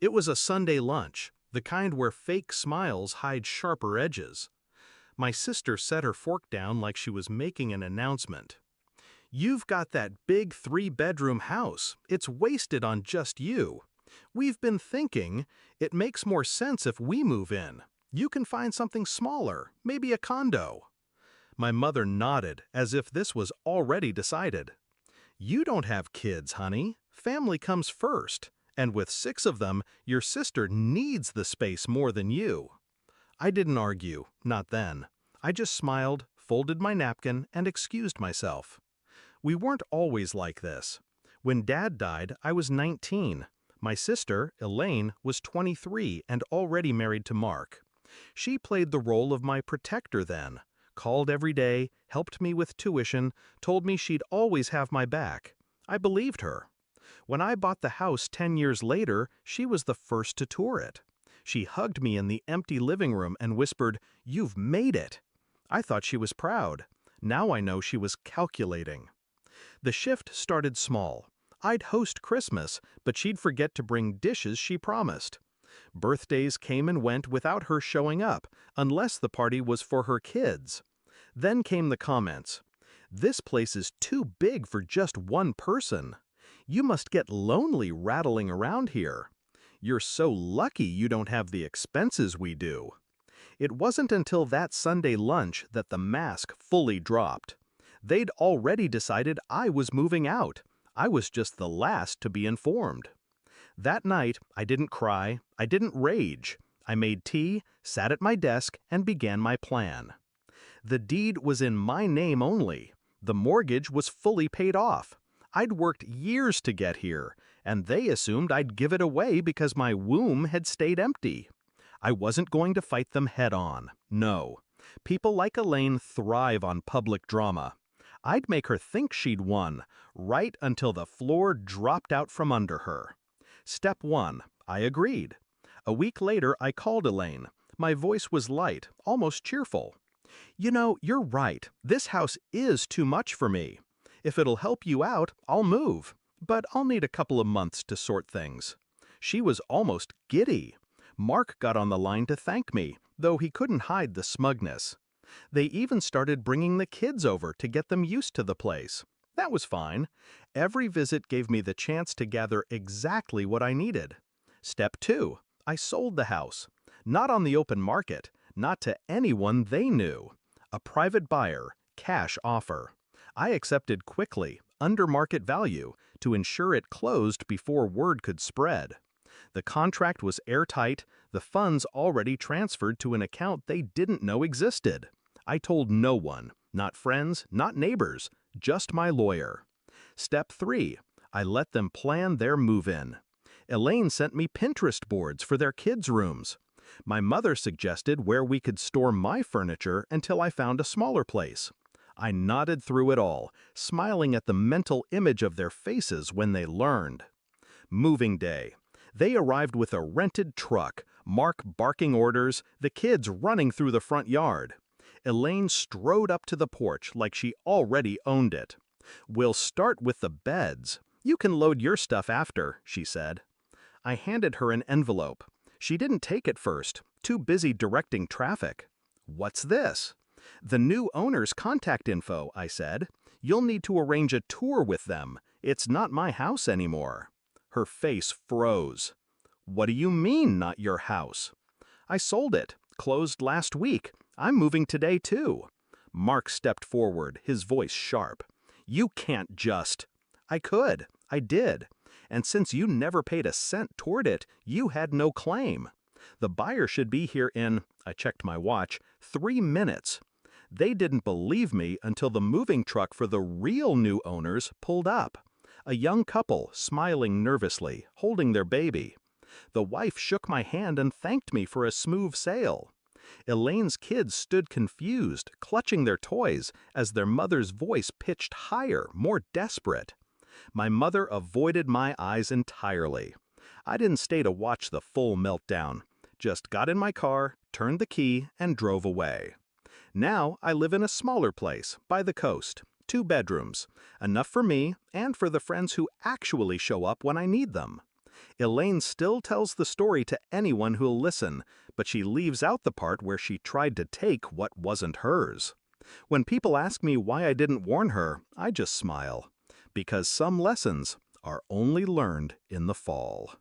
It was a Sunday lunch, the kind where fake smiles hide sharper edges. My sister set her fork down like she was making an announcement. "You've got that big three-bedroom house. It's wasted on just you. We've been thinking it makes more sense if we move in. You can find something smaller, maybe a condo." My mother nodded as if this was already decided. "You don't have kids, honey. Family comes first. And with 6 of them, your sister needs the space more than you." I didn't argue, not then. I just smiled, folded my napkin, and excused myself. We weren't always like this. When Dad died, I was 19. My sister, Elaine, was 23 and already married to Mark. She played the role of my protector then, called every day, helped me with tuition, told me she'd always have my back. I believed her. When I bought the house 10 years later, she was the first to tour it. She hugged me in the empty living room and whispered, "You've made it." I thought she was proud. Now I know she was calculating. The shift started small. I'd host Christmas, but she'd forget to bring dishes she promised. Birthdays came and went without her showing up, unless the party was for her kids. Then came the comments. "This place is too big for just one person. You must get lonely rattling around here. You're so lucky you don't have the expenses we do." It wasn't until that Sunday lunch that the mask fully dropped. They'd already decided I was moving out. I was just the last to be informed. That night, I didn't cry, I didn't rage. I made tea, sat at my desk, and began my plan. The deed was in my name only. The mortgage was fully paid off. I'd worked years to get here, and they assumed I'd give it away because my womb had stayed empty. I wasn't going to fight them head-on, no. People like Elaine thrive on public drama. I'd make her think she'd won, right until the floor dropped out from under her. Step 1, I agreed. A week later, I called Elaine. My voice was light, almost cheerful. "You know, you're right. This house is too much for me. If it'll help you out, I'll move. But I'll need a couple of months to sort things." She was almost giddy. Mark got on the line to thank me, though he couldn't hide the smugness. They even started bringing the kids over to get them used to the place. That was fine. Every visit gave me the chance to gather exactly what I needed. Step 2, I sold the house. Not on the open market, not to anyone they knew. A private buyer, cash offer. I accepted quickly, under market value, to ensure it closed before word could spread. The contract was airtight, the funds already transferred to an account they didn't know existed. I told no one, not friends, not neighbors, just my lawyer. Step 3, I let them plan their move-in. Elaine sent me Pinterest boards for their kids' rooms. My mother suggested where we could store my furniture until I found a smaller place. I nodded through it all, smiling at the mental image of their faces when they learned. Moving day. They arrived with a rented truck, Mark barking orders, the kids running through the front yard. Elaine strode up to the porch like she already owned it. "We'll start with the beds. You can load your stuff after," she said. I handed her an envelope. She didn't take it first, too busy directing traffic. "What's this?" "The new owner's contact info," I said. "You'll need to arrange a tour with them. It's not my house anymore." Her face froze. "What do you mean, not your house?" "I sold it. Closed last week. I'm moving today, too." Mark stepped forward, his voice sharp. "You can't just—" "I could. I did. And since you never paid a cent toward it, you had no claim. The buyer should be here in," I checked my watch, "3 minutes. They didn't believe me until the moving truck for the real new owners pulled up. A young couple, smiling nervously, holding their baby. The wife shook my hand and thanked me for a smooth sale. Elaine's kids stood confused, clutching their toys, as their mother's voice pitched higher, more desperate. My mother avoided my eyes entirely. I didn't stay to watch the full meltdown. Just got in my car, turned the key, and drove away. Now I live in a smaller place, by the coast. 2 bedrooms, enough for me and for the friends who actually show up when I need them. Elaine still tells the story to anyone who'll listen, but she leaves out the part where she tried to take what wasn't hers. When people ask me why I didn't warn her, I just smile. Because some lessons are only learned in the fall.